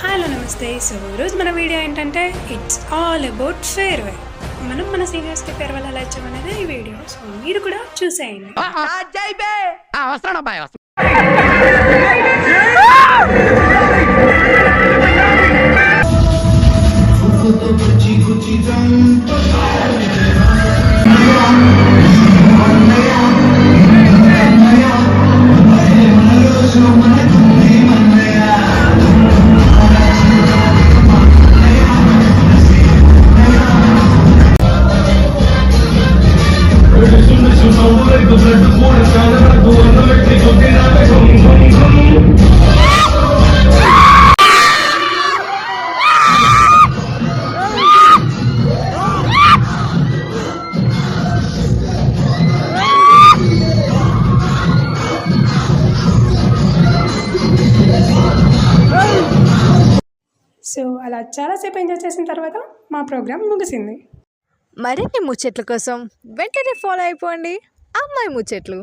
Hello నమస్తే. So ఈరోజు మన వీడియో ఏంటంటే ఇట్స్ ఆల్ అబౌట్ ఫేర్వెల్. మనం మన సీనియర్స్కి ఫేర్వెల్ ఎలా ఇచ్చామనేది ఈ వీడియో. సో మీరు కూడా చూసేయండి. వస్తాను అబ్బాయి వస్తాను. సో అలా చాలాసేపు ఎంజాయ్ చేసిన తర్వాత మా ప్రోగ్రామ్ ముగిసింది. మరిన్ని ముచ్చట్ల కోసం వెంటనే ఫాలో అయిపోండి అమ్మాయి ముచ్చట్లు.